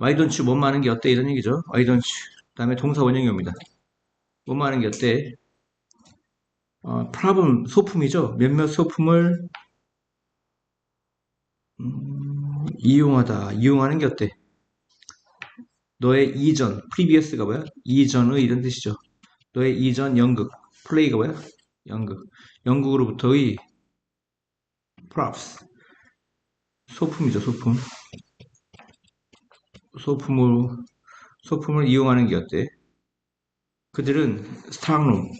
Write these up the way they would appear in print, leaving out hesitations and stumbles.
why don't you 뭐뭐 하는 게 어때? 이런 얘기죠. why don't you. 다음에 동사 원형이 옵니다. 뭐뭐 하는 게 어때? problem, 소품이죠. 몇몇 소품을 이용하다. 이용하는 게 어때? 너의 이전, previous가 뭐야? 이전의 이런 뜻이죠. 너의 이전 연극, play가 뭐야? 연극. 연극으로부터의 props, 소품이죠, 소품. 소품을 이용하는 게 어때? 그들은 스트롱룸,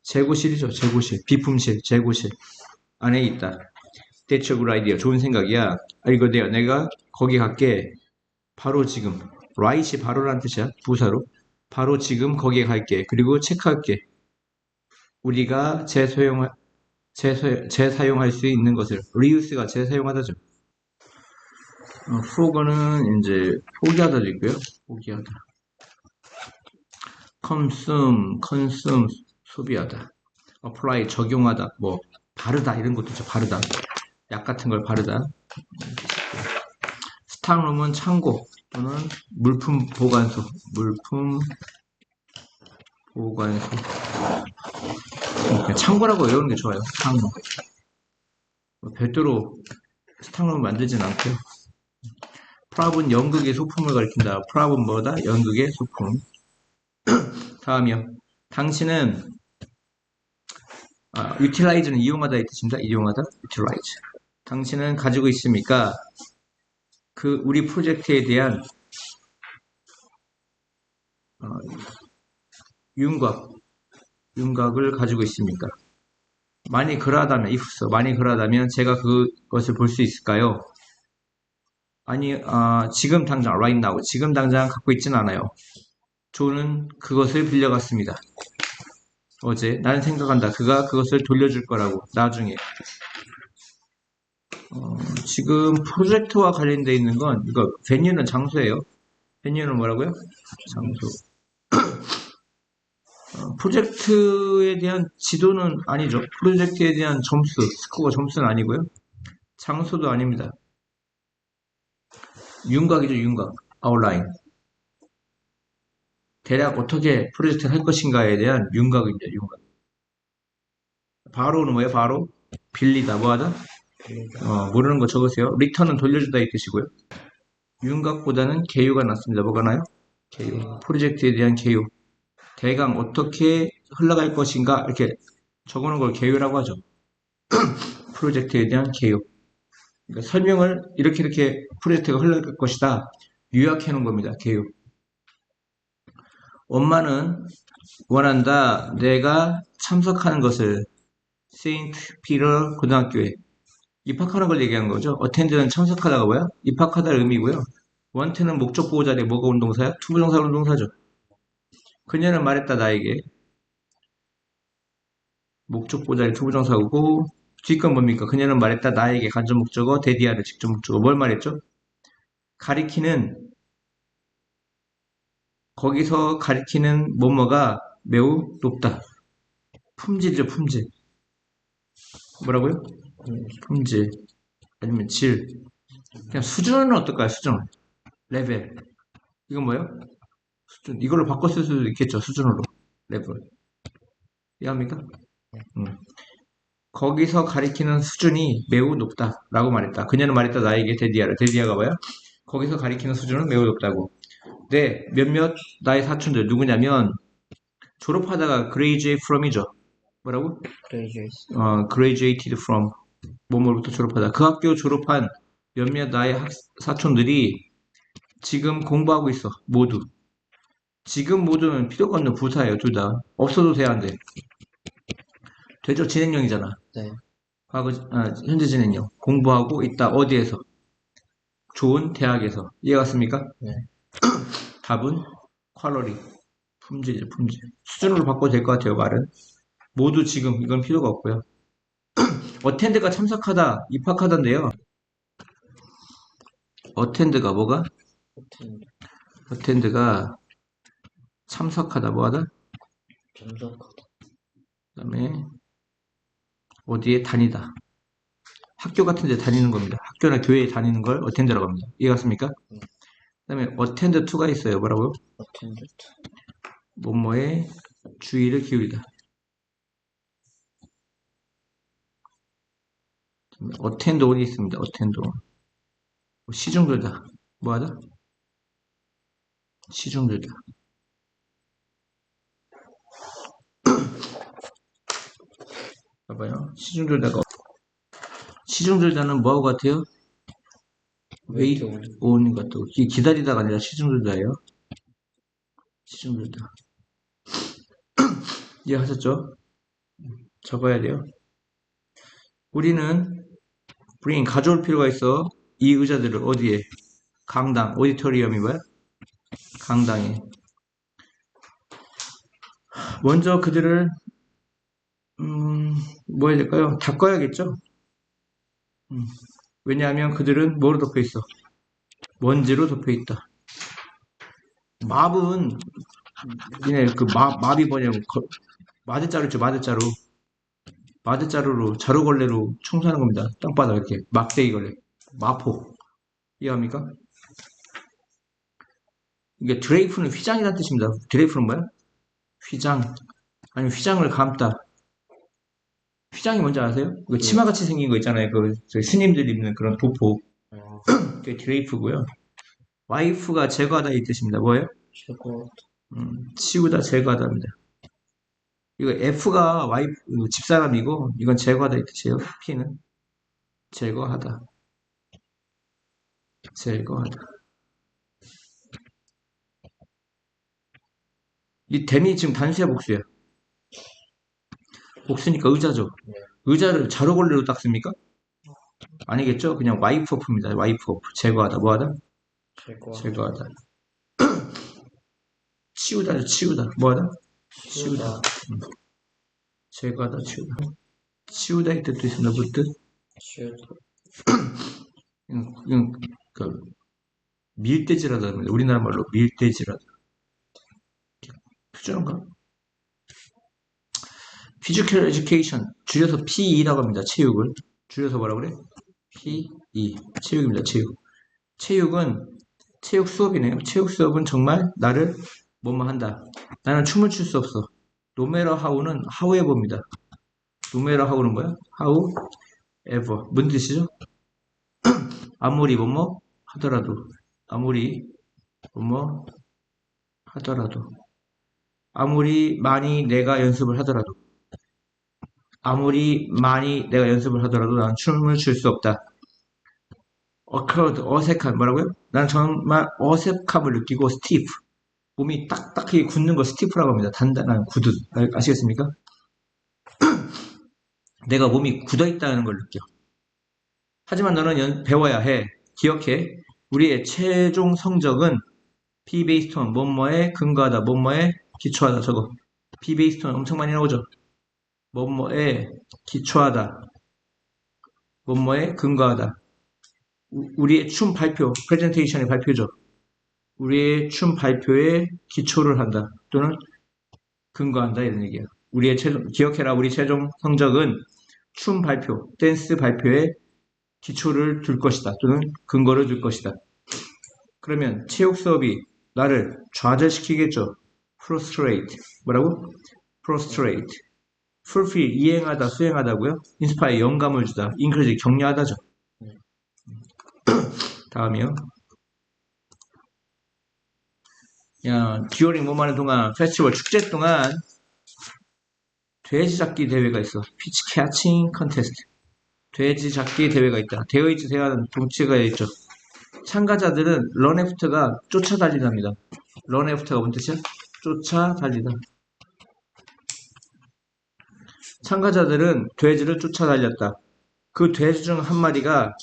재고실이죠, 재고실. 비품실, 재고실 안에 있다. That's a good idea. 좋은 생각이야. 이거 내가 거기 갈게. 바로 지금. right이 바로란 뜻이야. 부사로. 바로 지금 거기에 갈게. 그리고 체크할게. 우리가 재사용할 수 있는 것을. reuse가 재사용하다죠. forgo는 이제 포기하다도 있고요. 포기하다. consume, 소비하다. apply, 적용하다. 뭐 바르다 이런 것도 있죠. 바르다. 약 같은 걸 바르다. 스탁룸은 창고 또는 물품 보관소. 그냥 창고라고 외우는 게 좋아요. 스탁룸. 별도로 스탁룸을 만들진 않고요. 프랍은 연극의 소품을 가리킨다. 프랍은 뭐다? 연극의 소품. 다음이요. 당신은 utilize는 이용하다의 뜻입니다. 이용하다, utilize. 당신은 가지고 있습니까? 그 우리 프로젝트에 대한 윤곽을 가지고 있습니까? 많이 그러하다면, if서 많이 그러하다면 제가 그것을 볼 수 있을까요? 아니, 지금 당장, right now, 지금 당장 갖고 있진 않아요. 조는 그것을 빌려갔습니다. 어제 나는 생각한다. 그가 그것을 돌려줄 거라고 나중에. 지금 프로젝트와 관련되어 있는 건 이거 venue는 장소예요. venue는 뭐라고요? 장소. 프로젝트에 대한 지도는 아니죠. 프로젝트에 대한 점수, 스코어 점수는 아니고요. 장소도 아닙니다. 윤곽이죠, 윤곽. 아웃라인. 대략 어떻게 프로젝트를 할 것인가에 대한 윤곽입니다, 윤곽. 바로는 뭐예요, 바로? 빌리다, 뭐하다? 모르는 거 적으세요. 리턴은 돌려주다 이 뜻이고요. 윤곽보다는 개요가 낫습니다. 뭐가 나요? 개요. 프로젝트에 대한 개요. 대강 어떻게 흘러갈 것인가 이렇게 적어놓은 걸 개요라고 하죠. 프로젝트에 대한 개요. 그러니까 설명을 이렇게 프로젝트가 흘러갈 것이다. 요약해 놓은 겁니다. 개요. 엄마는 원한다. 내가 참석하는 것을 세인트 피터 고등학교에 입학하는 걸 얘기한 거죠. 어텐드는 참석하다가 뭐야? 입학하다를 의미고요. 원트는 목적 보호 자리에 뭐가 운동사야? 투부정사 운동사죠. 그녀는 말했다 나에게. 목적 보호 자리 투부정사고 뒷건 뭡니까? 그녀는 말했다 나에게 간접 목적어 데디아를 직접 목적어 뭘 말했죠? 가리키는 거기서 가리키는 뭐뭐가 매우 높다. 품질이죠, 품질. 뭐라고요? 품질. 아니면 질. 그냥 수준은 어떨까요? 수준. 레벨. 이건 뭐예요? 수준. 이걸로 바꿔 쓸 수도 있겠죠, 수준으로. 레벨. 이해합니까? 거기서 가리키는 수준이 매우 높다. 라고 말했다. 그녀는 말했다, 나에게 데디아를. 데디아가 뭐야? 거기서 가리키는 수준은 매우 높다고. 네, 몇몇 나의 사촌들 누구냐면 졸업하다가 graduate from이죠. 뭐라고? graduated from 뭐뭐부터 졸업하다. 그 학교 졸업한 몇몇 나의 사촌들이 지금 공부하고 있어. 모두. 지금 모두는 필요가 없는 부사예요. 둘 다. 없어도 돼야 안 돼. 되죠? 진행형이잖아. 네. 현재 진행형. 공부하고 있다. 어디에서? 좋은 대학에서. 이해갔습니까? 네. 답은 퀄러리. 품질이죠, 품질. 수준으로 바꿔도 될 것 같아요, 말은. 모두 지금 이건 필요가 없고요. 어텐드가 참석하다, 입학하다인데요. 어텐드가 뭐가? 어텐드가 참석하다, 뭐하다? 참석하다. 그 다음에 어디에 다니다. 학교 같은 데 다니는 겁니다. 학교나 교회에 다니는 걸 어텐드라고 합니다. 이해갔습니까? 다음에 attend to가 있어요. 뭐라고요? attended. 뭐뭐에 주의를 기울이다. attend on이 있습니다. attend on. 시중들다. 뭐하다? 시중들다. 봐봐요. 시중들다는 뭐하고 같아요? wait on 같고 기다리다가 아니라 시중들다예요. 시중들다. 이해하셨죠? 적어야 돼요. 우리는 가져올 필요가 있어. 이 의자들을 어디에? 강당, 오디토리엄이 뭐야? 강당에. 먼저 그들을 뭐 해야 될까요? 닦아야겠죠? 왜냐하면 그들은 뭐로 덮여 있어? 먼지로 덮여 있다. 맙은 그냥 맙이 뭐냐고 마대자루 있죠, 마대자루. 마대자루로 자루걸레로 청소하는 겁니다. 땅바닥 이렇게 막대기걸레, 마포. 이해합니까? 이게 드레이프는 휘장이라는 뜻입니다. 드레이프는 뭐야? 휘장. 아니면 휘장을 감다. 휘장이 뭔지 아세요? 그 치마같이 생긴 거 있잖아요. 그 저희 스님들 입는 그런 도포. 그게 드레이프고요. 와이프가 제거하다 이 뜻입니다. 뭐예요? 제거. 치우다, 제거하다입니다. 이거 F가 와이프, 집사람이고, 이건 제거하다 이 뜻이에요. P는 제거하다. 제거하다. 이 댐이 지금 단수야, 복수야? 복수니까 의자죠. 의자를 자루걸레로 닦습니까? 아니겠죠? 그냥 와이프 오프입니다. 와이프 오프. 제거하다. 뭐하다? 제거하다. 치우다죠, 치우다. 뭐하다? 치우다. 제거하다, 치우다. 치우다 이 뜻도 있습니다. 무슨 뜻? 치우다. 그 밀대질하다. 우리나라 말로 밀대질하다. 표준어인가? Physical Education, 줄여서 PE라고 합니다. 체육을. 줄여서 뭐라고 그래? PE. 체육입니다. 체육. 체육은 체육 수업이네요. 체육 수업은 정말 나를 뭐뭐 한다. 나는 춤을 출 수 없어. No matter how는 however입니다. No matter how는 뭐야? however. 뭔 뜻이죠? 아무리 뭐뭐 하더라도. 아무리 뭐뭐 하더라도. 아무리 많이 내가 연습을 하더라도. 아무리 많이 내가 연습을 하더라도 난 춤을 출 수 없다. 어색한, 뭐라고요? 난 정말 어색함을 느끼고 스티프. 몸이 딱딱하게 굳는 걸 스티프라고 합니다. 단단한 굳은. 아시겠습니까? 내가 몸이 굳어있다는 걸 느껴. 하지만 너는 배워야 해. 기억해. 우리의 최종 성적은 P based on 뭐뭐에 근거하다. 뭐뭐에 기초하다. 저거. P based on 엄청 많이 나오죠. 뭐뭐에 기초하다. 뭐뭐에 근거하다. 우리의 춤 발표, 프레젠테이션의 발표죠. 우리의 춤 발표에 기초를 한다. 또는 근거한다. 이런 얘기야. 기억해라. 우리 최종 성적은 춤 발표, 댄스 발표에 기초를 둘 것이다. 또는 근거를 줄 것이다. 그러면 체육 수업이 나를 좌절시키겠죠. frustrate. 뭐라고? frustrate. fulfill. 이행하다, 수행하다고요? inspire. 영감을 주다. encourage. 격려하다죠. 다음이요. 듀어링 뭐하는 동안, 페스티벌 축제 동안 돼지 잡기 대회가 있어. 피치 캐칭 컨테스트. 돼지 잡기 대회가 있다. 되어있지 대화는 동치가 있죠. 참가자들은 런애프터가 쫓아달리답니다. 런애프터가 뭔 뜻이야? 쫓아달리다. 참가자들은 돼지를 쫓아달렸다. 그 돼지 중 한 마리가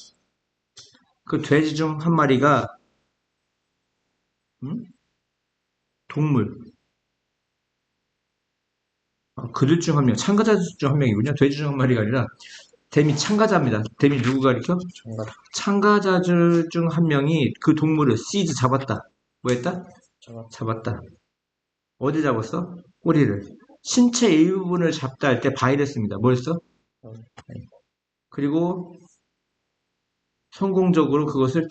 동물. 그들 중 한 명, 참가자 중 한 명이군요. 돼지 중 한 마리가 아니라 댐이 참가자입니다. 댐이 누구 가리켜? 참가자들 중 한 명이 그 동물을 시즈 잡았다. 뭐 했다? 잡았다. 어디 잡았어? 꼬리를. 신체 일부분을 잡다 할 때 바이랬습니다. 뭐였어? 그리고 성공적으로 그것을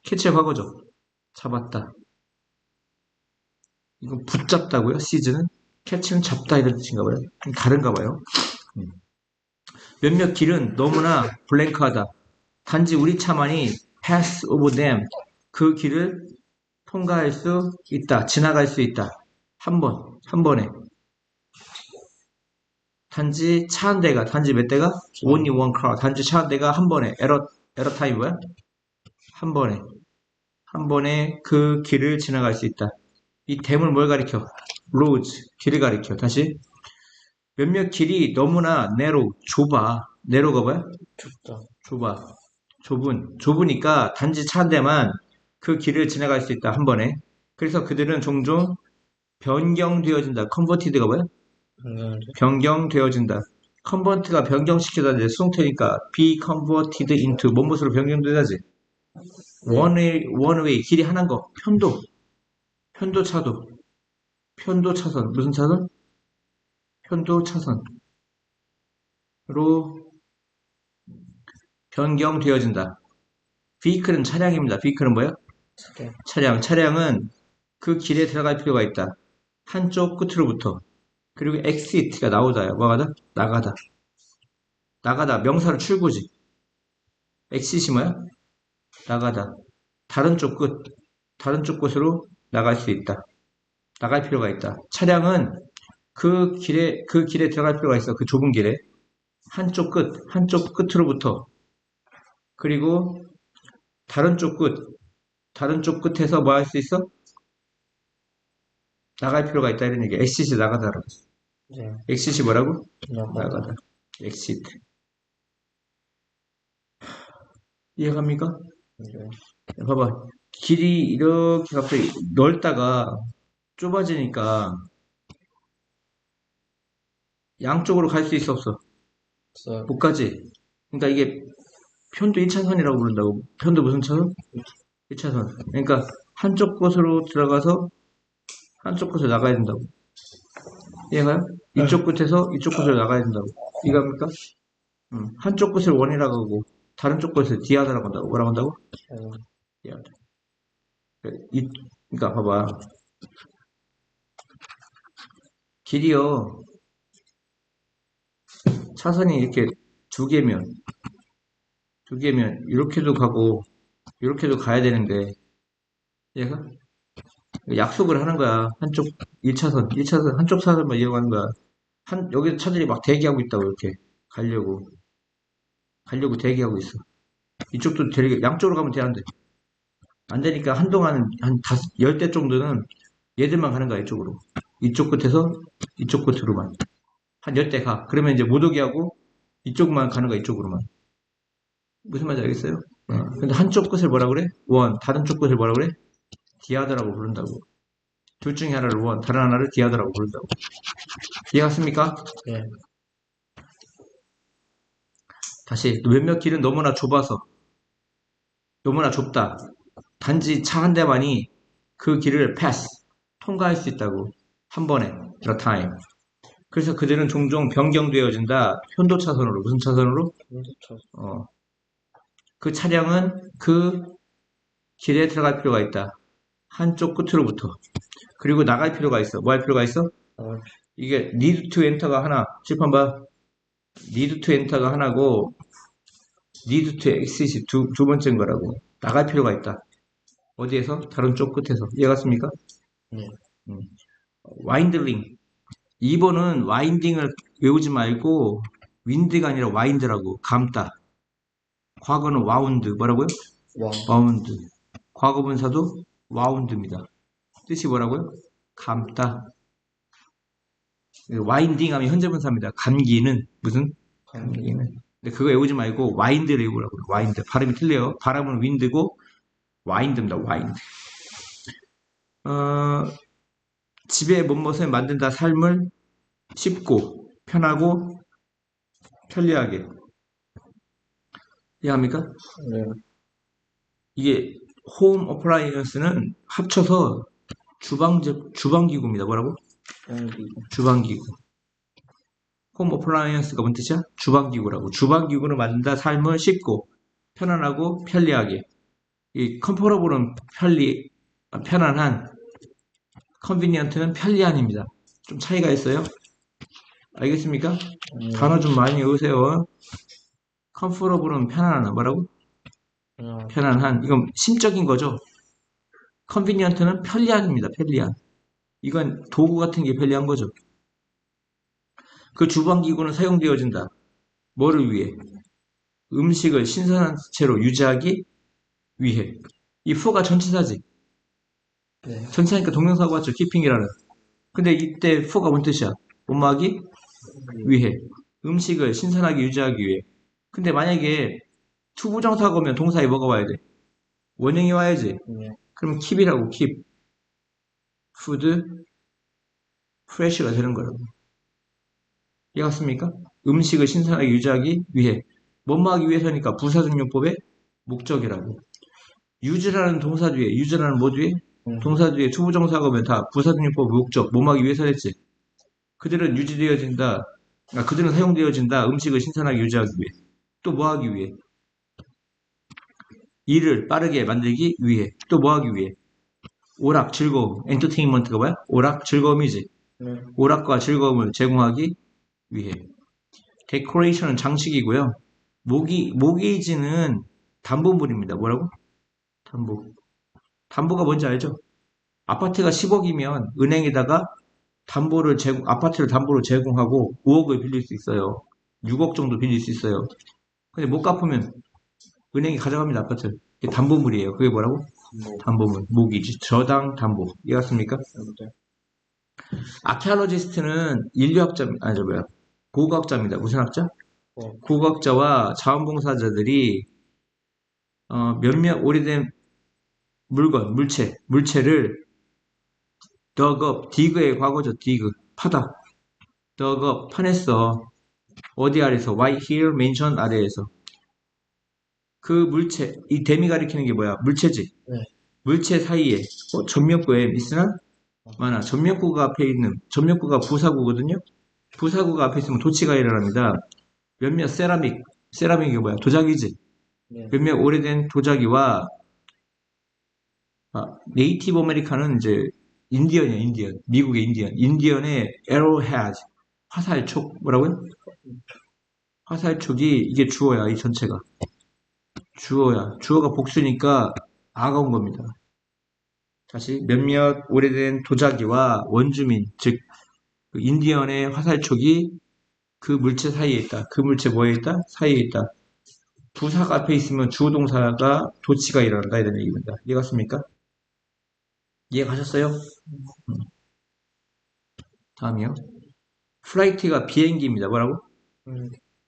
캐치의 과거죠. 잡았다. 이건 붙잡다고요? 시즈는? 캐치는 잡다 이런 뜻인가 봐요. 좀 다른가 봐요. 몇몇 길은 너무나 블랭크하다. 단지 우리 차만이 pass over them. 그 길을 통과할 수 있다. 지나갈 수 있다. 한 번에. 단지 차 한 대가, 단지 몇 대가? Only one car. 단지 차 한 대가 한 번에. 에러 타임 뭐야? 한 번에 그 길을 지나갈 수 있다. 이 댐을 뭘 가리켜? roads. 길을 가리켜. 다시. 몇몇 길이 너무나 narrow, 좁아. narrow가 뭐야? 좁다. 좁아. 좁으니까 단지 차 한 대만 그 길을 지나갈 수 있다. 한 번에. 그래서 그들은 종종 변경되어진다. 컨버티드가 뭐야? 방향제. 변경되어진다. 컨버트가 변경시켜다는데 수동태니까 be converted into 뭔것으로 변경되다지. one way 길이 하나인 거. 편도 차선. 무슨 차선? 편도 차선으로 변경되어진다. vehicle은 차량입니다. vehicle은 뭐야? 차량. 차량은 그 길에 들어갈 필요가 있다. 한쪽 끝으로부터. 그리고 exit가 나오다요. 뭐가다? 나가다. 명사로 출구지. exit이 뭐야? 나가다. 다른 쪽 끝으로 나갈 수 있다. 나갈 필요가 있다. 차량은 그 길에 들어갈 필요가 있어. 그 좁은 길에. 한쪽 끝으로부터. 그리고 다른 쪽 끝에서 뭐 할 수 있어? 나갈 필요가 있다. 이런 얘기. exit이 나가다라고. 네. exit이 뭐라고? 나가다. 나가다. exit. 이해갑니까? 네. 봐봐. 길이 이렇게 갑자기 넓다가 좁아지니까 양쪽으로 갈 수 있어 없어? 없어요. 못 가지. 그러니까 이게 편도 1차선이라고 부른다고. 편도 무슨 차선? 1차선. 그러니까 한쪽 곳으로 들어가서 한쪽 곳으로 나가야 된다고. 이해가요? 이쪽 끝에서 이쪽 곳으로 나가야 된다고. 이해갑니까? 한쪽 끝을 원이라고 하고 다른 쪽 끝을 디아드라고 한다고. 뭐라고 한다고? 디아드. 그러니까 봐봐. 길이요. 차선이 이렇게 두 개면 이렇게도 가고 이렇게도 가야 되는데 얘가 약속을 하는 거야. 한쪽 1차선 한쪽 차선만 이용하는 거야. 여기 차들이 막 대기하고 있다고 이렇게 가려고 대기하고 있어. 이쪽도 양쪽으로 가면 되는데 안 되니까 한동안은 한 10대 정도는 얘들만 가는 거야. 이쪽으로. 이쪽 끝에서 이쪽 끝으로만 한 10대 가. 그러면 이제 못 오게 하고 이쪽만 가는 거야. 이쪽으로만. 무슨 말인지 알겠어요? 근데 한쪽 끝을 뭐라 그래? 원. 다른 쪽 끝을 뭐라 그래? 디아드라고 부른다고. 둘 중에 하나를 원, 다른 하나를 디아드라고 부른다고. 이해갔습니까? 네. 다시 몇몇 길은 너무나 좁아서 너무나 좁다. 단지 차 한 대만이 그 길을 패스 통과할 수 있다고. 한 번에 at a time. 그래서 그들은 종종 변경되어진다. 편도 차선으로. 무슨 차선으로? 차선. 그 차량은 그 길에 들어갈 필요가 있다. 한쪽 끝으로부터. 그리고 나갈 필요가 있어. 뭐 할 필요가 있어? 이게 need to enter가 하나. 칠판 봐. need to enter가 하나고 need to exit이 두 번째인 거라고. 나갈 필요가 있다. 어디에서? 다른 쪽 끝에서. 이해갔습니까? 네. 와인드링. 2번은 와인딩을 외우지 말고 윈드가 아니라 와인드라고. 감다. 과거는 와운드. 뭐라고요? 와운드. 과거 분사도 와운드입니다. 뜻이 뭐라고요? 감다. 와인딩 하면 현재 분사입니다. 감기는 무슨? 감기는. 근데 그거 외우지 말고 와인드를 외우라고요. 와인드. 발음이 틀려요. 발음은 윈드고 와인드입니다. 와인드. 집에 무엇을 만든다. 삶을 쉽고 편하고 편리하게. 이해합니까? 네. 이게 홈 어플라이언스는 합쳐서 주방기구입니다. 뭐라고? 주방기구. 홈 어플라이언스가 뭔 뜻이야? 주방기구라고. 주방기구를 만든다. 삶을 쉽고 편안하고 편리하게. 이 컴포러블은 편안한, convenient는 편리한입니다. 좀 차이가 있어요. 알겠습니까? 네. 단어 좀 많이 외우세요. comfortable은 편안한, 뭐라고? 편안한. 이건 심적인 거죠. convenient는 편리한입니다. 편리한. 이건 도구 같은 게 편리한 거죠. 그 주방기구는 사용되어진다. 뭐를 위해? 음식을 신선한 채로 유지하기 위해. 이 for가 전치사지. 네. 전치사니까 동명사가 왔죠. keeping이라는. 근데 이때 for가 뭔 뜻이야? 뭐뭐하기 위해. 음식을 신선하게 유지하기 위해. 근데 만약에 투부정사가 오면 동사에 뭐가 와야 돼? 원형이 와야지. 네. 그럼 keep이라고 keep. food fresh가 되는 거라고. 이해갔습니까? 음식을 신선하게 유지하기 위해. 뭐뭐 하기 위해서니까 부사적용법의 목적이라고. 유지라는 동사 뒤에, 유지라는 뭐 뒤에? 동사 뒤에 투부정사가 오면 다 부사적용법 목적, 뭐뭐 하기 위해서 했지. 그들은 유지되어진다. 그들은 사용되어진다. 음식을 신선하게 유지하기 위해. 또 뭐 하기 위해? 일을 빠르게 만들기 위해. 또 뭐 하기 위해? 오락, 즐거움. 엔터테인먼트가 뭐야? 오락, 즐거움이지. 네. 오락과 즐거움을 제공하기 위해. 데코레이션은 장식이고요. 모기지는 담보물입니다. 뭐라고? 담보. 담보가 뭔지 알죠? 아파트가 10억이면 은행에다가 아파트를 담보로 제공하고 5억을 빌릴 수 있어요. 6억 정도 빌릴 수 있어요. 근데 못 갚으면 은행이 가져갑니다, 아파트. 이게 담보물이에요. 그게 뭐라고? 담보물. 모기지. 저당 담보. 이해갔습니까? 네. 아키올로지스트는 인류학자, 아니, 저 뭐야. 고고학자입니다. 무슨 학자? 어. 고고학자와 자원봉사자들이, 몇몇 오래된 물체를 dug up, dig의 과거죠, dig. 파다. dug up, 파냈어. 어디 아래서? right here mention 아래에서. 그 물체, 이 댐이 가리키는 게 뭐야? 물체지. 네. 물체 사이에, 전면구에 있으나 많아. 전면구가 부사구거든요. 부사구가 앞에 있으면 도치가 일어납니다. 몇몇 세라믹이 뭐야? 도자기지. 네. 몇몇 오래된 도자기와 네이티브 아메리카는 이제 인디언이야, 인디언. 미국의 인디언. 인디언의 arrowhead, 화살촉. 뭐라고요? 화살촉이 이게 주어야, 이 전체가. 주어야. 주어가 복수니까 아가운 겁니다. 다시 몇몇 오래된 도자기와 원주민, 즉 그 인디언의 화살촉이 그 물체 사이에 있다. 그 물체 뭐에 있다? 사이에 있다. 부사가 앞에 있으면 주어 동사가 도치가 일어난다 이런 얘기입니다. 이해갔습니까? 이해가셨어요? 다음이요. 플라이트가 비행기입니다. 뭐라고?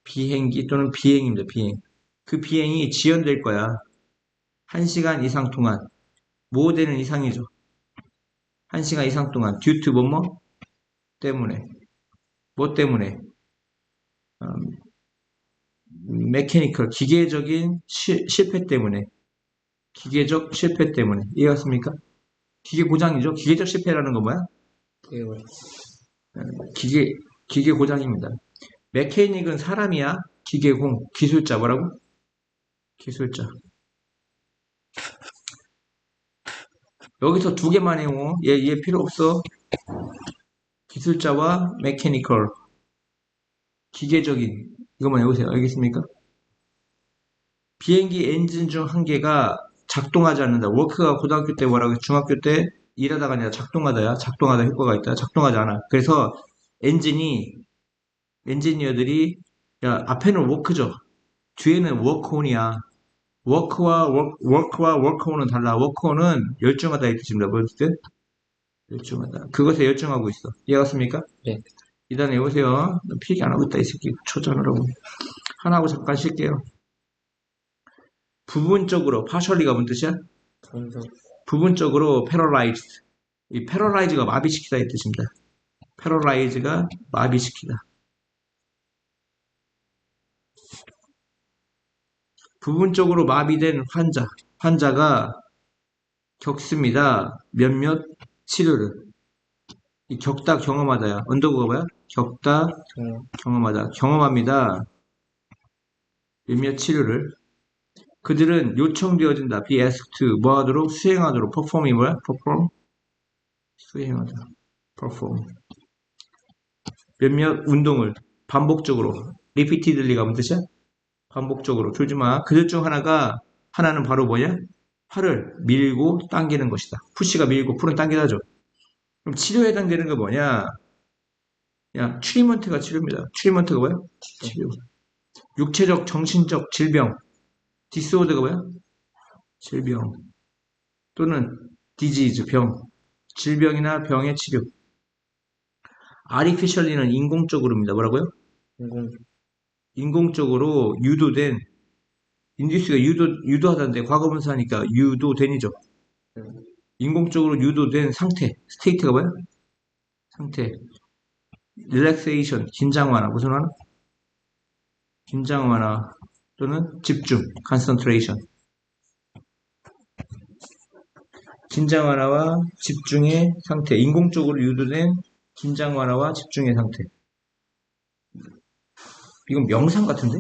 비행기 또는 비행입니다. 비행. 그 비행이 지연될 거야. 1시간 이상 동안. 뭐 되는 이상이죠. 1시간 이상 동안. due to 뭐뭐? 때문에. 뭐 때문에? 메케니컬, 기계적인 실패 때문에. 기계적 실패 때문에. 이해갔습니까? 기계 고장이죠. 기계적 실패라는 건 뭐야? 기계 고장입니다. 메케닉은 사람이야. 기계공, 기술자. 뭐라고? 기술자. 여기서 두 개만 해요. 얘 필요 없어. 기술자와 메케니컬. 기계적인. 이것만 외우세요. 알겠습니까? 비행기 엔진 중 한 개가 작동하지 않는다. 워크가 고등학교 때 뭐라고 중학교 때 일하다가 아니라 작동하다야. 작동하다 효과가 있다. 작동하지 않아. 그래서 엔지니어들이 야, 앞에는 워크죠. 뒤에는 워크온이야. 워크와 워크온은 달라. 워크온은 열중하다 이 뜻입니다. 뭐 뜻? 열중하다. 그것에 열중하고 있어. 이해갔습니까? 네. 일단 해보세요. 필기 안 하고 있다 이 새끼. 초전하라고. 하나 하고 잠깐 쉴게요. 부분적으로 partially가 뭔 뜻이야? 부분적으로 paralyzed. 이 paralyze가 마비시키다 이 뜻입니다. paralyze가 마비시키다. 부분적으로 마비된 환자가 겪습니다. 몇몇 치료를. 이 겪다 경험하다야. 언더고가 뭐야? 겪다 경험하다. 경험합니다. 몇몇 치료를. 그들은 요청되어진다. be asked to 뭐 하도록? 수행하도록. perform이 뭐야? perform? 수행하다. perform. 몇몇 운동을 반복적으로 repeatedly가 무슨 뜻이야? 반복적으로 줄지마. 그들 중 하나는 바로 뭐냐? 팔을 밀고 당기는 것이다. 푸시가 밀고 풀은 당기다죠. 그럼 치료에 해당되는 거 뭐냐? 야, 트리먼트가 치료입니다. 트리먼트가 뭐야? 치료. 육체적, 정신적 질병. 디스오더가 뭐야? 질병. 또는 디지즈, 병. 질병이나 병의 치료. artificially는 인공적으로입니다. 뭐라고요? 인공, 인공적으로 유도된, 인듀스가 유도하다는데 과거분사하니까 유도된이죠. 인공적으로 유도된 상태. 스테이트가 뭐야? 상태. 릴렉세이션, 긴장 완화. 무슨 완화? 긴장 완화. 또는 집중, concentration. 긴장 완화와 집중의 상태. 인공적으로 유도된 긴장 완화와 집중의 상태. 이건 명상 같은데?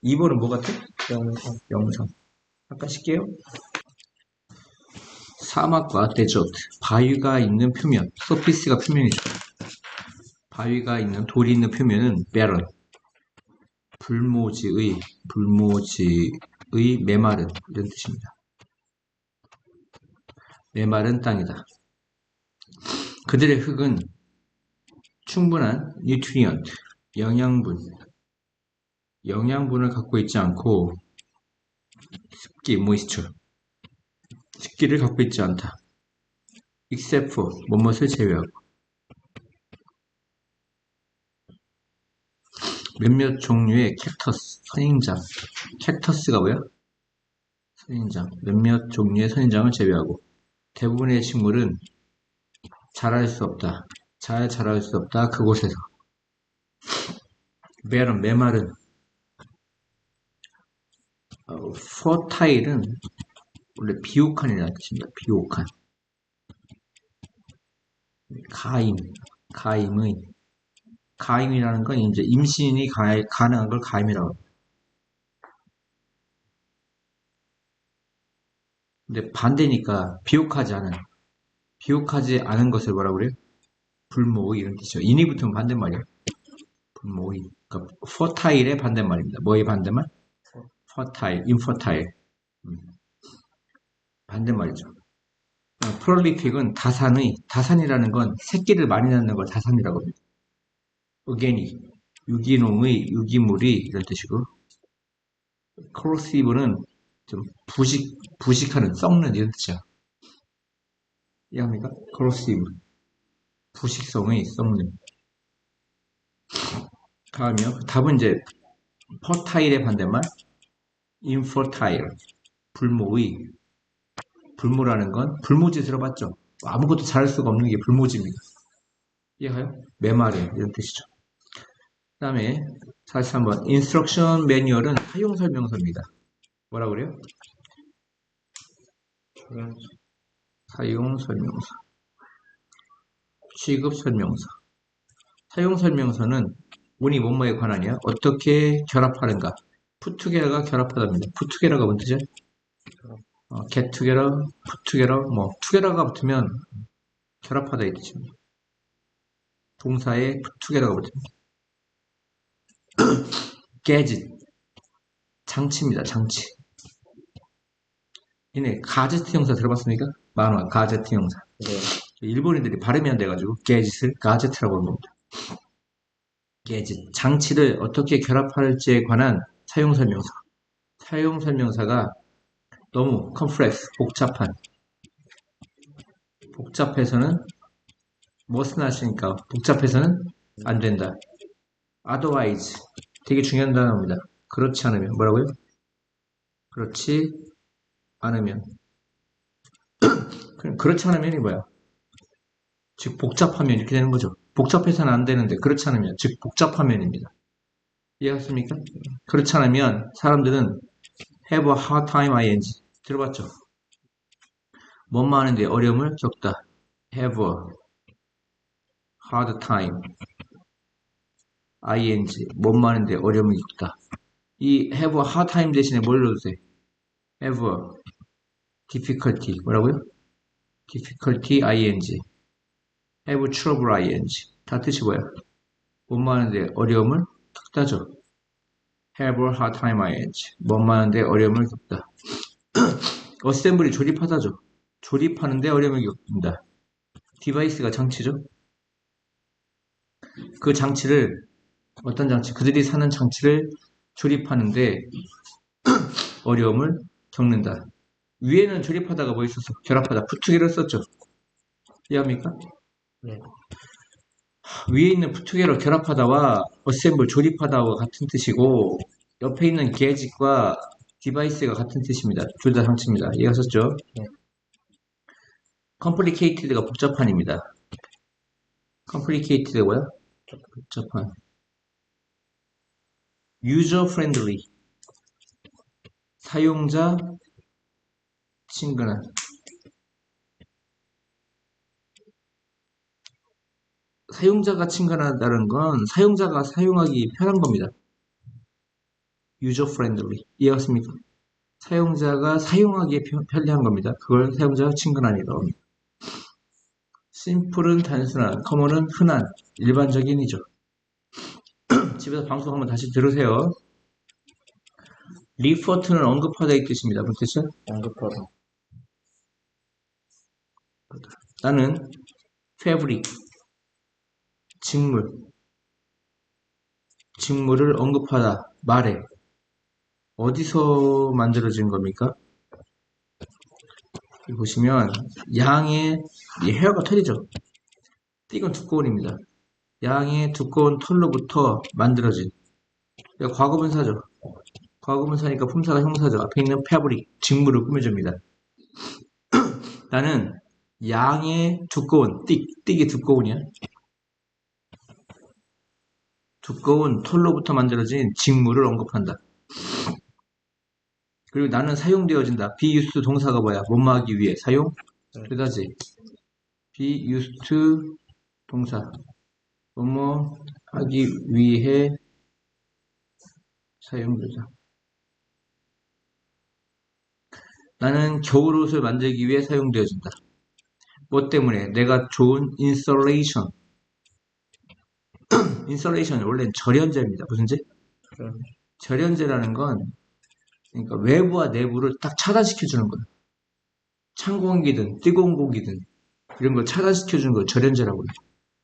2번은 뭐 같아? 영상, 명상. 잠깐 쉴게요. 사막과 데저트. 바위가 있는 표면. 서피스가 표면이죠. 바위가 있는, 돌이 있는 표면은 barren. 불모지의 메마른 이런 뜻입니다. 메마른 땅이다. 그들의 흙은 충분한 뉴트리언트, 영양분을 갖고 있지 않고 습기, moisture, 습기를 갖고 있지 않다. except for, 뭐뭇을 제외하고. 몇몇 종류의 캡터스, 선인장. 캡터스가 뭐야? 선인장. 몇몇 종류의 선인장을 제외하고. 대부분의 식물은 자랄 수 없다. 잘 자랄 수 없다. 그곳에서. barren, 메마른. fertile은 원래 비옥한이라는 뜻입니다. 비옥한. 가임이라는 건 이제 임신이 가능한 걸 가임이라고 합니다. 근데 반대니까 비옥하지 않은 것을 뭐라고 그래요? 불모의 이런 뜻이죠. 인이 붙으면 반대말이에요. 불모의. 그러니까 fertile의 반대말입니다. 뭐의 반대말? fertile, infertile. 반대말이죠. prolific은 다산이라는 건 새끼를 많이 낳는 걸 다산이라고 합니다. organic, 유기농의, 유기물이 이런 뜻이고, corrosive는 좀 부식하는, 썩는 이런 뜻이야. 이해합니까? corrosive, 부식성의 썩는. 다음이요. 답은 이제 fertile의 반대말, infertile, 불모라는 건 불모지 들어봤죠? 아무것도 잘할 수가 없는 게 불모지입니다. 이해가요? 메마른 이런 뜻이죠. 그 다음에 43번 인스트럭션 매뉴얼은 사용설명서입니다. 뭐라고 그래요? 사용설명서. 취급설명서. 사용설명서는 운이 뭐뭐에 관한이야? 어떻게 결합하는가? 풋투게러가 결합하답니다. 풋투게러가 뭔 뜻이야? get together, put together, 뭐 together가 붙으면 결합하다 이 뜻입니다. 동사에 put together가 붙으면 gadget, 장치입니다. 장치. 얘네 가제트 형사 들어봤습니까? 만화 가제트 형사. 네. 일본인들이 발음이 안 돼가지고 gadget을 가제트라고 하는 겁니다. gadget, 장치를 어떻게 결합할지에 관한 사용설명서. 사용설명서가 너무 complex, 복잡해서는 무엇을 하시니까 복잡해서는 안 된다. otherwise, 되게 중요한 단어입니다. 그렇지 않으면 뭐라고요? 그렇지 않으면 그렇지 않으면이 뭐야? 즉 복잡하면 이렇게 되는 거죠. 복잡해서는 안 되는데 그렇지 않으면 즉 복잡하면입니다. 이해하십니까? 그렇지 않으면 사람들은 have a hard time ing 들어봤죠? 뭔 하는데 어려움을 겪다. have a hard time ing 뭔 하는데 어려움을 겪다. 이 have a hard time 대신에 뭘 넣어도 돼? have a difficulty. 뭐라고요? difficulty ing. have trouble ing. 다 뜻이 뭐야? 뭐뭐 하는데 어려움을 겪다죠. have a hard time ing. 뭐뭐 하는데 어려움을 겪다. 어셈블리 조립하다죠. 조립하는데 어려움을 겪는다. 디바이스가 장치죠. 그 장치를 어떤 장치? 그들이 사는 장치를 조립하는데 어려움을 겪는다. 위에는 조립하다가 뭐 있었어? 결합하다. 푸트기를 썼죠. 이해합니까? 네. 위에 있는 푸트기로 결합하다와 어셈블 조립하다와 같은 뜻이고 옆에 있는 게짓과 디바이스가 같은 뜻입니다. 둘 다 장치입니다. 이해하셨죠? 네. complicated가 복잡한입니다. complicated가 뭐야? 복잡한. user friendly. 사용자 친근한. 사용자가 친근하다는 건 사용자가 사용하기 편한 겁니다. user friendly. 이해하셨습니까? 사용자가 사용하기에 편리한 겁니다. 그걸 사용자가 친근한이라고 합니다. 심플은 단순한, common은 흔한, 일반적인이죠. 집에서 방송 한번 다시 들으세요. refer는 언급하다 이 뜻입니다. 무슨 뜻이야? 언급하다. 나는 fabric, 직물을 언급하다, 말해. 어디서 만들어진 겁니까? 여기 보시면 양의 이 헤어가 털이죠. 띠건 두꺼운입니다. 양의 두꺼운 털로부터 만들어진 과거분사죠. 과거분사니까 품사가 형사죠. 앞에 있는 fabric, 직물을 꾸며줍니다. 나는 양의 두꺼운, 띠기 두꺼운이야. 두꺼운 털로부터 만들어진 직물을 언급한다. 그리고 나는 사용되어진다. be used 동사가 뭐야? 뭐뭐 하기 위해. 사용? 그다지. be used 동사. 뭐뭐 하기 위해 사용되다. 나는 겨울옷을 만들기 위해 사용되어진다. 뭐 때문에? 내가 좋은 인설레이션. 인설레이션은 원래는 절연제입니다. 무슨 제? 절연제라는 건 그러니까 외부와 내부를 딱 차단시켜주는 거예요. 찬 공기든 뜨거운 공기든 이런 걸 차단시켜주는 걸 절연제라고 해요.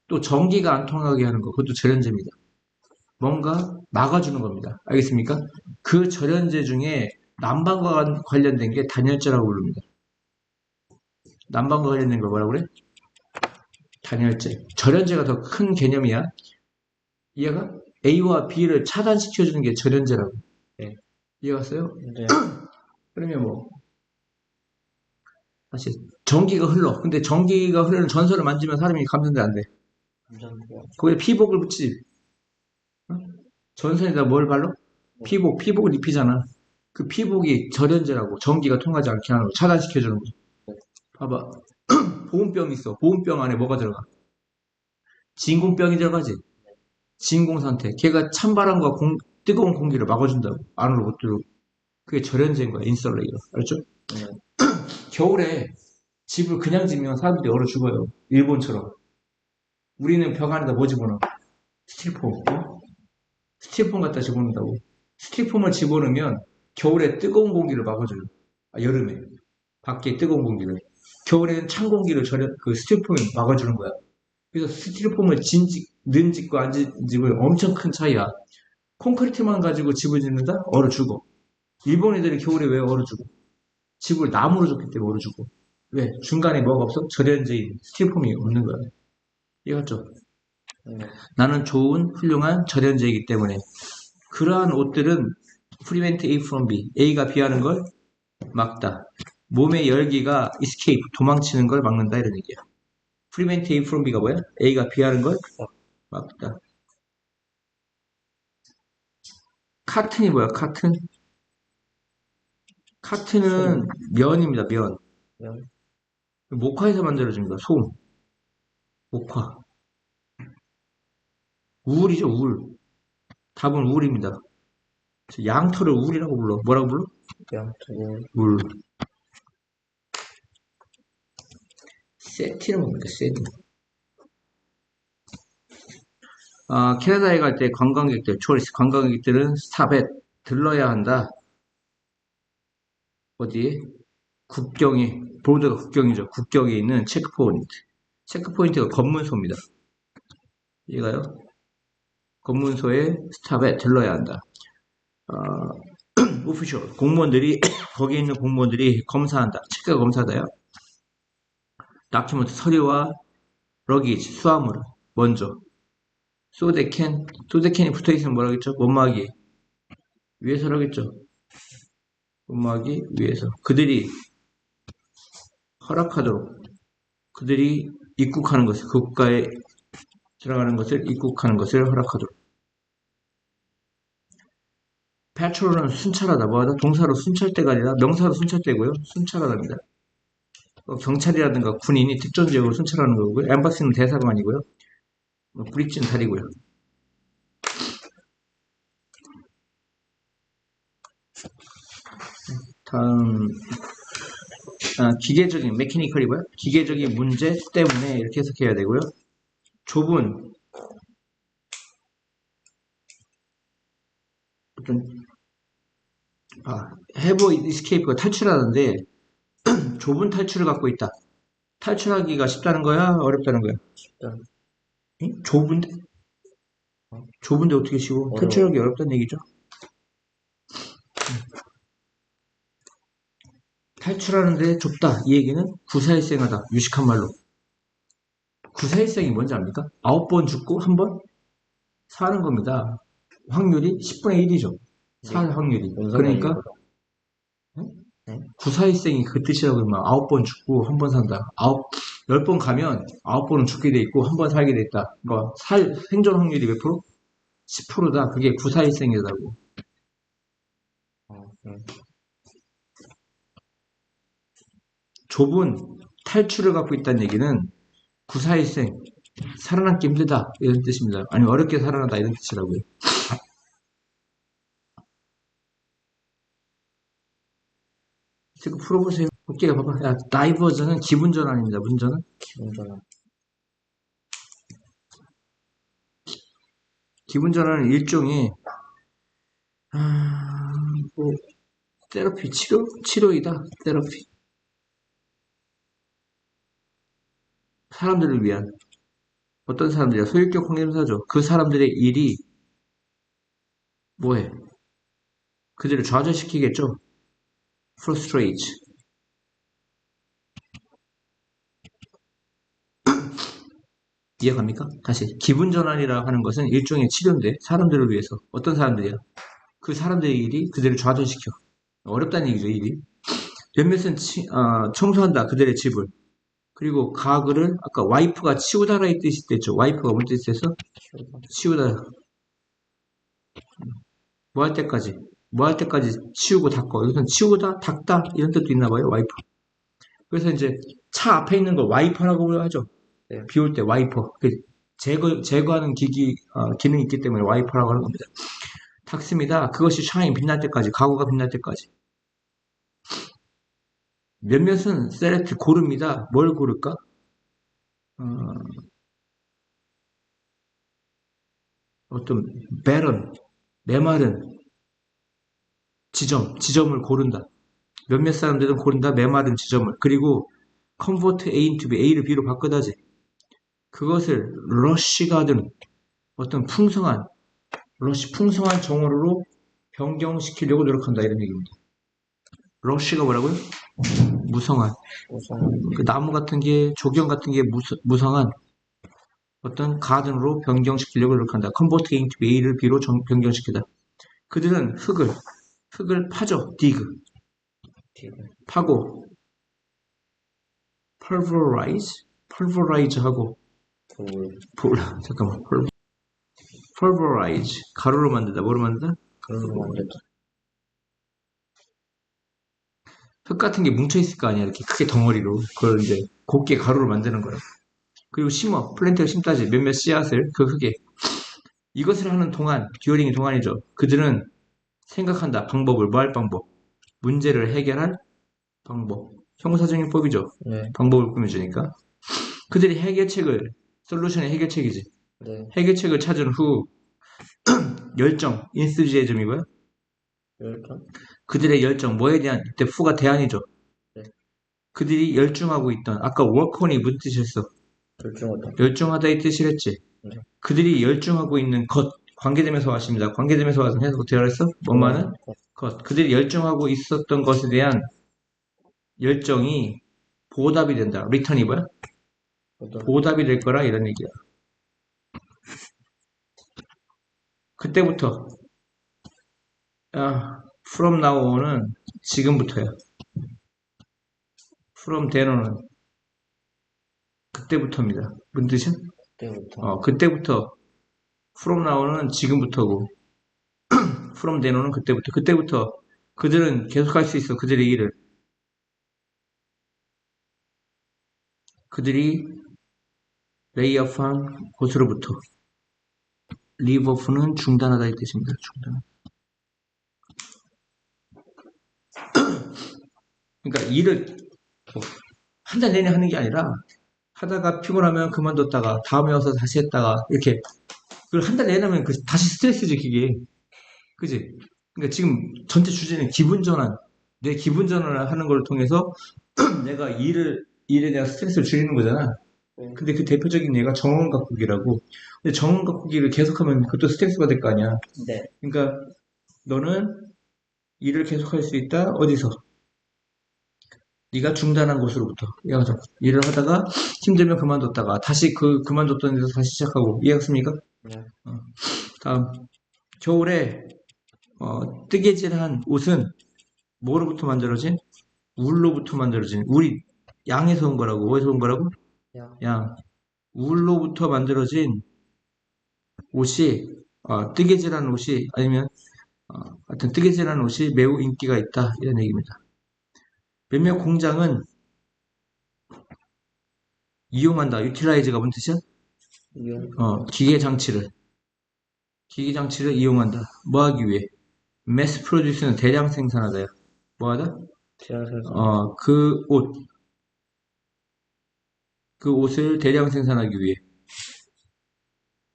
또 전기가 안 통하게 하는 거 그것도 절연제입니다. 뭔가 막아주는 겁니다. 알겠습니까? 그 절연제 중에 난방과 관련된 게 단열재라고 부릅니다. 난방과 관련된 걸 뭐라고 그래? 단열재. 절연제가 더 큰 개념이야. 이해가? A와 B를 차단시켜주는 게 절연제라고. 네. 이해갔어요? 네. 그러면 뭐 사실 전기가 흘러. 근데 전기가 흐르는 전선을 만지면 사람이 감전돼 안 돼? 감전돼요. 거기에 피복을 붙이지. 어? 전선에다 뭘 발로? 피복을 입히잖아. 그 피복이 절연제라고 전기가 통하지 않게 하는 거 차단시켜주는 거죠. 봐봐. 보온병 있어. 보온병 안에 뭐가 들어가? 진공병이 들어가지. 진공 상태. 걔가 찬바람과 뜨거운 공기를 막아준다고. 안으로 못 들어오고. 그게 절연제인 거야. 인설레이어. 알죠? 네. 겨울에 집을 그냥 지면 사람들이 얼어 죽어요. 일본처럼. 우리는 벽 안에다 뭐 집어넣어? 스티로폼. 어? 스티로폼 갖다 집어넣는다고. 스티로폼을 집어넣으면 겨울에 뜨거운 공기를 막아줘요. 여름에. 밖에 뜨거운 공기를. 겨울에는 찬 공기를 그 스티로폼이 막아주는 거야. 그래서 스티로폼을 는 집과 안 짓는 집은 엄청 큰 차이야. 콘크리트만 가지고 집을 짓는다? 얼어 죽어. 일본 애들이 겨울에 왜 얼어 죽어? 집을 나무로 줬기 때문에 얼어 죽어. 왜? 중간에 뭐가 없어? 절연제인 스티로폼이 없는 거야. 이해갔죠? 네. 나는 좋은 훌륭한 절연제이기 때문에 그러한 옷들은 prevent A from B. A가 B하는 걸 막다. 몸의 열기가 escape, 도망치는 걸 막는다 이런 얘기야. prevent A from B가 뭐야? A가 B하는 걸 막다. 카튼이 뭐야? 카튼? 카튼은 면입니다. 면. 면. 목화에서 만들어진 거야. 솜. 목화. 우울이죠. 우울. 답은 우울입니다. 양털을 우울이라고 불러. 뭐라고 불러? 명, 두고, 물. 세티는 뭡니까? 세티. 캐나다에 갈 때 관광객들, 초리스트 관광객들은 스탑에 들러야 한다. 어디? 국경이, 보드가 국경이죠. 국경에 있는 체크포인트. 체크포인트가 검문소입니다. 이해가요? 검문소에 스탑에 들러야 한다. 오피셜 공무원들이 거기에 있는 공무원들이 검사한다. 체크가 검사다요. 다큐멘트 서류와 러기지 수화물을 먼저 소데캔이 붙어있으면 뭐라겠죠? 못막이 위에서라겠죠. 못막이 위에서 그들이 허락하도록 그들이 입국하는 것을 그 국가에 들어가는 것을 입국하는 것을 허락하도록. 패트롤은 순찰하다 뭐하다 동사로 순찰대가 아니라 명사로 순찰대고요. 순찰하답니다. 경찰이라든가 군인이 특정 지역으로 순찰하는 거고요. 엠바시는 대사관이고요. 브릿지는 다리고요. 다음 기계적인 메커니컬이고요. 기계적인 문제 때문에 이렇게 해석해야 되고요. 좁은 어떤 have escape가 탈출하는데 좁은 탈출을 갖고 있다. 탈출하기가 쉽다는 거야? 어렵다는 거야? 쉽다. 응? 좁은데? 좁은데 어떻게 쉬워? 어려워. 탈출하기 어렵다는 얘기죠. 탈출하는데 좁다. 이 얘기는 구사일생하다. 유식한 말로. 구사일생이 뭔지 압니까? 9번 죽고 1번 사는 겁니다. 확률이 10분의 1이죠. 살 확률이. 그러니까 구사일생이 그 뜻이라고 그러면 9번 죽고 1번 산다. 10번 가면 9번은 죽게 돼 있고 1번 살게 돼 있다. 그러니까 생존 확률이 몇 프로? 10%다. 그게 구사일생이라고. 좁은 탈출을 갖고 있다는 얘기는 구사일생, 살아남기 힘들다 이런 뜻입니다. 아니면 어렵게 살아난다 이런 뜻이라고요. 지금 풀어보세요. 어깨가 봐봐. 야, 다이버전은 기분 전환입니다. 문전은 기분 전환. 기분 전환은 일종의 뭐 테라피 치료이다. 테라피. 사람들을 위한 어떤 사람들이야? 소유격 관계대명사죠. 그 사람들의 일이 뭐해? 그들을 좌절시키겠죠. frustrate. 이해갑니까? 다시 기분 전환이라 하는 것은 일종의 치료인데 사람들을 위해서 어떤 사람들이야? 그 사람들의 일이 그들을 좌절시켜. 어렵다는 얘기죠. 일이. 몇몇은 청소한다. 그들의 집을. 그리고 가글을 아까 와이프가 치우다라의 뜻이 됐죠. 와이프가 뭔 뜻이었어? 치우다. 뭐 할 때까지? 뭐 할 때까지 치우고 닦고. 여기서는 치우다, 닦다 이런 뜻도 있나 봐요. 와이프. 그래서 이제 차 앞에 있는 거 와이퍼라고 하죠. 네. 비 올 때 와이퍼. 제거하는 기능이 있기 때문에 와이퍼라고 하는 겁니다. 닦습니다. 그것이 샤인 빛날 때까지, 가구가 빛날 때까지. 몇몇은 셀렉트 고릅니다. 뭘 고를까? 어떤 메마른 지점을 고른다. 몇몇 사람들은 고른다. 메마른 지점을. 그리고 convert A into B, A를 B로 바꾸다지. 그것을 러쉬가든 어떤 풍성한 정어로 변경시키려고 노력한다 이런 얘기입니다. 러쉬가 뭐라고요? 무성한. 그 나무 같은 게 조경 같은 게 무성한 어떤 가든으로 변경시키려고 노력한다. convert A into B, A를 B로 변경시키다. 그들은 흙을 파죠. dig. 파고 pulverize 하고 잠깐만. pulverize 가루로 만들다. 뭐로 만들다? 가루로 만들다. 흙 같은 게 뭉쳐있을 거 아니야. 이렇게 크게 덩어리로. 그걸 이제 곱게 가루로 만드는 거야. 그리고 플랜트를 심다지. 몇몇 씨앗을 그 흙에. 이것을 하는 동안, 듀어링이 동안이죠. 그들은 생각한다. 방법을, 뭐 할 방법. 문제를 해결할 방법. 형용사정의법이죠. 네. 방법을 꾸며주니까. 그들이 해결책을, 솔루션의 해결책이지. 네. 해결책을 찾은 후, 열정, 인스지애즘이고요. 열정? 그들의 열정, 뭐에 대한, 이때 후가 대안이죠. 네. 그들이 열중하고 있던, 아까 워크온이 무슨 뜻이었어? 열중하다. 열중하다 이 뜻이랬지. 네. 그들이 열중하고 있는 것, 관계되면서 왔습니다. 관계되면서 와서 해서 어떻게 알았어? 뭐만은? 것. 그들이 열중하고 있었던 것에 대한 열정이 보답이 된다. 리턴이 뭐야? 보답이 될 거라 이런 얘기야. 그때부터 from now on은 지금부터야. from then on은 그때부터입니다. 무슨 뜻이야? 그때부터. 그때부터 from now on은 지금부터고 from then on은 그때부터. 그때부터 그들은 계속할 수 있어. 그들의 일을. 그들이 레이업한 곳으로부터 leave off는 중단하다 이 뜻입니다. 중단. 그러니까 일을 한 달 내내 하는 게 아니라 하다가 피곤하면 그만뒀다가 다음에 와서 다시 했다가 이렇게 그걸 한 달 내내 하면 다시 스트레스지 그게. 그지? 그러니까 지금 전체 주제는 기분 전환. 내 기분 전환을 하는 걸 통해서 내가 일에 대한 스트레스를 줄이는 거잖아. 근데 그 대표적인 예가 정원 가꾸기라고. 근데 정원 가꾸기를 계속하면 그것도 스트레스 받을 거 아니야. 네. 그러니까 너는 일을 계속할 수 있다. 어디서? 네가 중단한 곳으로부터. 이해가죠? 일을 하다가 힘들면 그만뒀다가 다시 그만뒀던 데서 다시 시작하고. 이해했습니까? 네. 다음. 겨울에 뜨개질한 옷은 뭐로부터 만들어진? 울로부터 만들어진. 울이 양에서 온 거라고. 어디서 온 거라고? 양. 울로부터 만들어진 옷이 뜨개질한 옷이 아니면 하여튼 뜨개질한 옷이 매우 인기가 있다 이런 얘기입니다. 몇몇 공장은 이용한다. 유틸라이즈가 뭔 뜻이야? 기계 장치를 이용한다. 뭐 하기 위해? 매스 프로듀스는 대량 생산하다요. 뭐 하다? 대량 생산. 그 옷을 대량 생산하기 위해.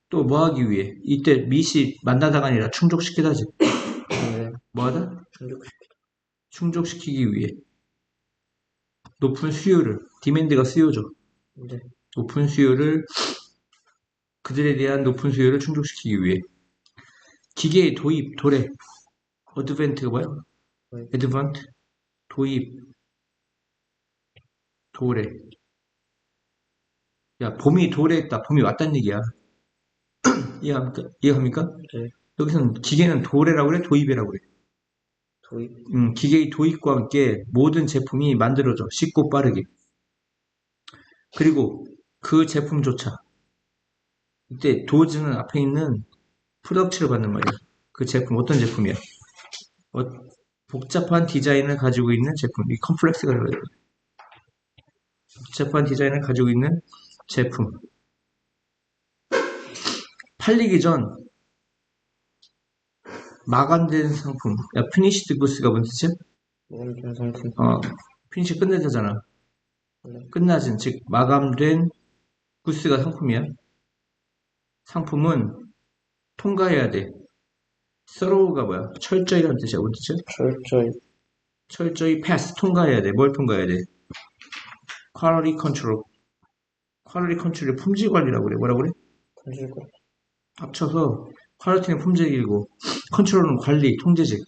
또 뭐 하기 위해? 이때 밑이 만나다가 아니라 충족시키다지. 네. 뭐 하다? 충족시키기 위해. 높은 수요를, 디맨드가 수요죠. 네. 높은 수요를, 그들에 대한 높은 수요를 충족시키기 위해. 기계의 도입, 도래. 어드벤트가 뭐야? 애드반트, 도입, 도래. 야, 봄이 도래했다. 봄이 왔단 얘기야. 이해합니까? 네. 여기서는 기계는 도래라고 그래? 도입이라고 그래? 도입. 기계의 도입과 함께 모든 제품이 만들어져. 쉽고 빠르게. 그리고 그 제품조차. 이때 도즈는 앞에 있는 프로덕츠를 받는 말이야. 그 제품, 어떤 제품이야? 복잡한 디자인을 가지고 있는 제품. 이 컴플렉스가 그래요. 복잡한 디자인을 가지고 있는 제품. 팔리기 전 마감된 상품. 야, 피니시드 구스가 뭔 뜻이야? 마감된 상품. 피니시 끝내자잖아. 네. 끝나진, 즉 마감된 구스가 상품이야. 상품은 통과해야 돼. 서로우가 뭐야? 철저히라는 뜻이야. 뭔 뜻이야? 철저히 패스, 통과해야 돼. 뭘 통과해야 돼? 퀄리티 컨트롤. 퀄리티 컨트롤이 품질 관리라고 그래. 뭐라고 그래? 품질 관리. 합쳐서 퀄리티는 품질이고 컨트롤은 관리, 통제직.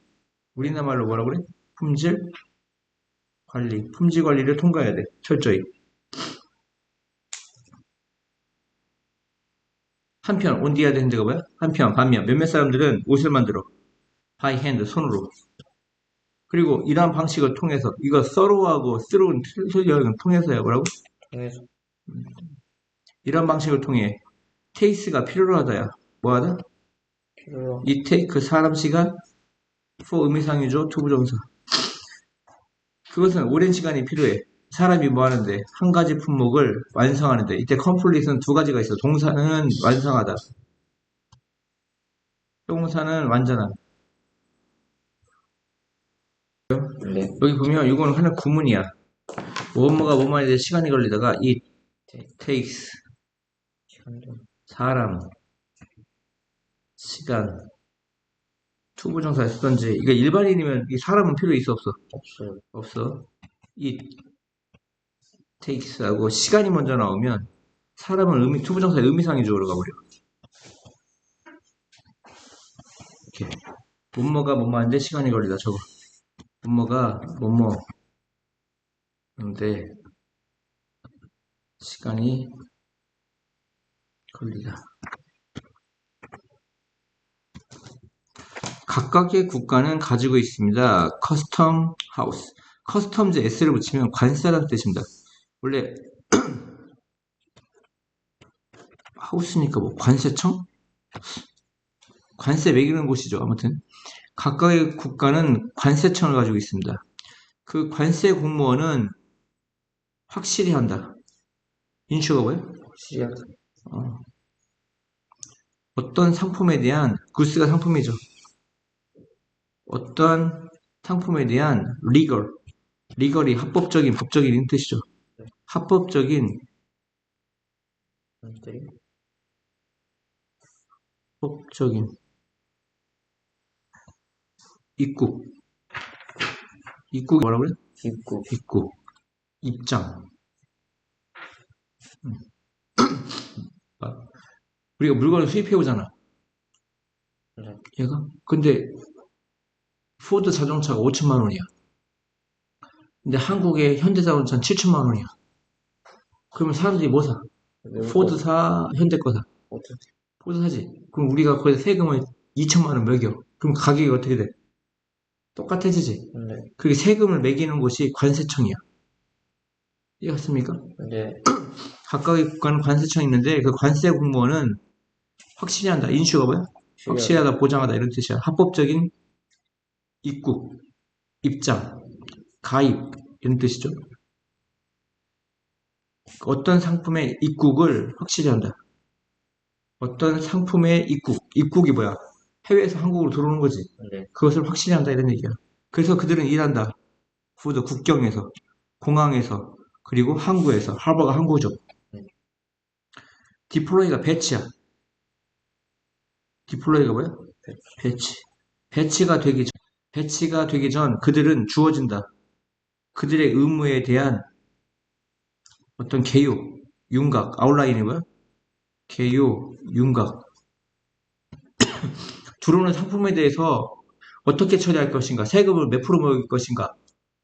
우리나라 말로 뭐라고 그래? 품질 관리. 품질 관리를 통과해야 돼. 철저히. 한편, on the other hand가 뭐야? 반면, 몇몇 사람들은 옷을 만들어. by hand, 손으로. 그리고 이러한 방식을 통해서, 이거 서로하고 through는 틀려는 통해서야 뭐라고? 통해서. 이런 방식을 통해 테이스가 필요로 하다야. 뭐 하다? 필요로. 이 테이크 사람 시간 for 의미상이죠. 투부정사. 그것은 오랜 시간이 필요해. 사람이 뭐 하는데? 한 가지 품목을 완성하는데. 이때 complete는 두 가지가 있어. 동사는 완성하다. 형용사는 완전한. 네. 여기 보면 이거는 하나 구문이야. 뭐뭐가 뭐뭐에 시간이 걸리다가 it takes 시간도 사람 시간 투부정사에 쓰던지 이게 일반인이면 이 사람은 필요 있어 없어? 없어요. 없어. it takes하고 시간이 먼저 나오면 사람은 투부정사의 의미상의적으로 가버려. 이렇게 뭐뭐가 뭐뭐한데 시간이 걸리다 저거. 뭐뭐가 뭐뭐인데 시간이 걸리다. 각각의 국가는 가지고 있습니다. 커스텀 하우스. 커스텀즈 S를 붙이면 관세라는 뜻입니다. 원래 하우스니까 뭐 관세청? 관세 매기는 곳이죠. 아무튼 각각의 국가는 관세청을 가지고 있습니다. 그 관세 공무원은 확실히 한다. 인슈가 뭐예요? 시작. 어떤 상품에 대한 구스가 상품이죠. 어떤 상품에 대한 리걸이 합법적인 법적인 뜻이죠. 합법적인 한들이 법적인 입국이 뭐라고요? 입국. 입국 입장. 우리가 물건을 수입해 오잖아. 네. 얘가 근데 포드 자동차가 5천만 원이야. 근데 한국의 현대자동차는 7천만 원이야. 그러면 사람들이 뭐 사? 포드 사, 현대 거 사. 포드 사지. 그럼 우리가 거기다 세금을 2천만 원 매겨. 그럼 가격이 어떻게 돼? 똑같아지지. 네. 그게 세금을 매기는 곳이 관세청이야. 이해갔습니까? 네. 각각의 국가는 관세청이 있는데 그 관세 공무원은 확실히 한다. 인슈가 뭐야? 확실히 하다, 보장하다 이런 뜻이야. 합법적인 입국, 입장, 가입 이런 뜻이죠. 어떤 상품의 입국을 확실히 한다. 어떤 상품의 입국이 뭐야? 해외에서 한국으로 들어오는 거지. 네. 그것을 확실히 한다 이런 얘기야. 그래서 그들은 일한다. 후드 국경에서, 공항에서, 그리고 항구에서. 하버가 항구죠. 디플로이가 배치야. 디플로이가 뭐야? 배치. 배치가 되기 전 그들은 주어진다. 그들의 의무에 대한 어떤 개요, 윤곽, 아웃라인이 뭐야? 개요, 윤곽. 들어오는 상품에 대해서 어떻게 처리할 것인가, 세금을 몇 프로 먹일 것인가.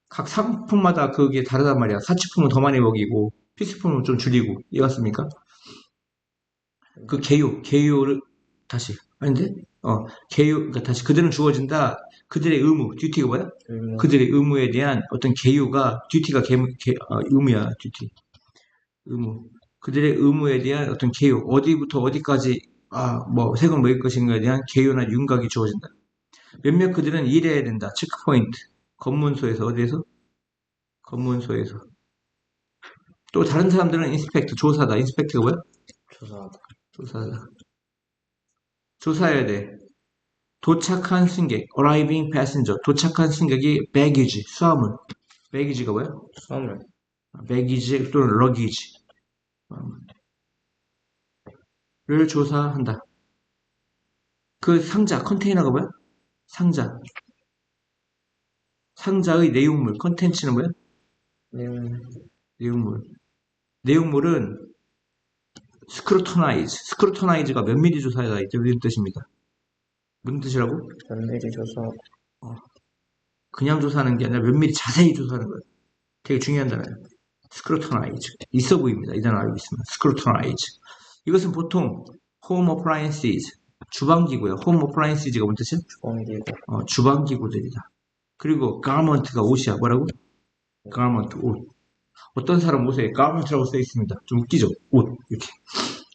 각 상품마다 그게 다르단 말이야. 사치품은 더 많이 먹이고, 필수품은 좀 줄이고. 이해갔습니까? 그 개요를, 다시. 아닌데? 그러니까 다시 그들은 주어진다. 그들의 의무, 듀티가 뭐야? 그들의 의무에 대한 어떤 개요가, 듀티가 의무야, 듀티. 의무. 그들의 의무에 대한 어떤 개요, 어디부터 어디까지, 세금 매길 것인가에 대한 개요나 윤곽이 주어진다. 몇몇 그들은 일해야 된다. 체크포인트. 검문소에서, 어디에서? 검문소에서. 또 다른 사람들은 인스펙터, 조사다. 인스펙터가 뭐야? 조사다. 조사해야 돼. 도착한 승객, arriving passenger. 도착한 승객이 baggage, 수화물. baggage가 뭐야? 수화물. baggage 또는 luggage. 를 조사한다. 그 상자, 컨테이너가 뭐야? 상자. 상자의 내용물, 컨텐츠는 뭐야? 내용물. 내용물은 스크루터나이즈가 몇 미리 조사하다 이런 뜻입니다. 무슨 뜻이라고? 몇 미리 조사. 그냥 조사하는 게 아니라 몇 미리 자세히 조사하는 거예요. 되게 중요한 단어예요. 스크루터나이즈. 있어 보입니다. 이 단어 알고 있으면. 스크루터나이즈. 이것은 보통 홈 어플라이언시즈, 주방기구예요. 홈 어플라이언시즈가 뭔 뜻이야? 주방기구. 주방기구들이다. 그리고 가먼트가 옷이야. 뭐라고? 가먼트, 옷. 어떤 사람 옷에 가먼트라고 써 있습니다. 좀 웃기죠? 옷. 이렇게.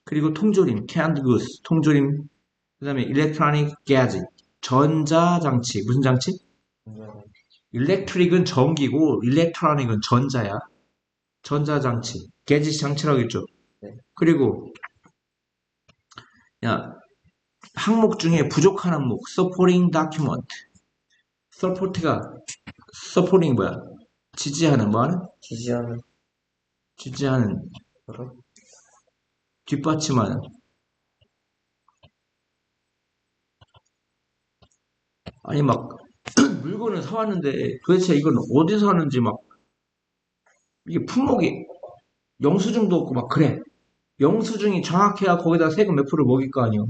그리고 통조림, canned goods, 통조림. 그 다음에 electronic gadget, 전자장치. 무슨 장치? 일렉트릭은 전기고, electronic은 전자야. 전자장치. gadget 장치라고 했죠. 그리고, 항목 중에 부족한 항목, supporting document. support가 서포링이 뭐야? 지지하는, 뭐하는? 지지하는 지지하는, 거로 뒷받침하는. 아니, 막, 물건을 사왔는데 도대체 이건 어디서 하는지 막, 이게 품목이 영수증도 없고 막 그래. 영수증이 정확해야 거기다 세금 몇 프로 먹일 거 아니야.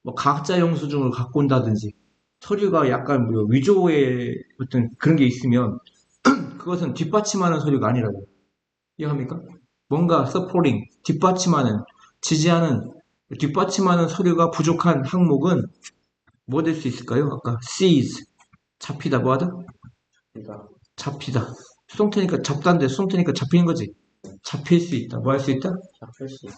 뭐 가짜 영수증을 갖고 온다든지 서류가 약간 뭐 위조의 어떤 그런 게 있으면 그것은 뒷받침하는 서류가 아니라고. 이해합니까? 뭔가 서포링, 뒷받침하는, 지지하는, 뒷받침하는 서류가 부족한 항목은 뭐 될 수 있을까요? 아까 seize, 잡히다 뭐하다? 우리가 잡히다. 수동태니까 잡다인데 수동태니까 잡히는 거지. 잡힐 수 있다. 뭐 할 수 있다? 잡힐 수 있다.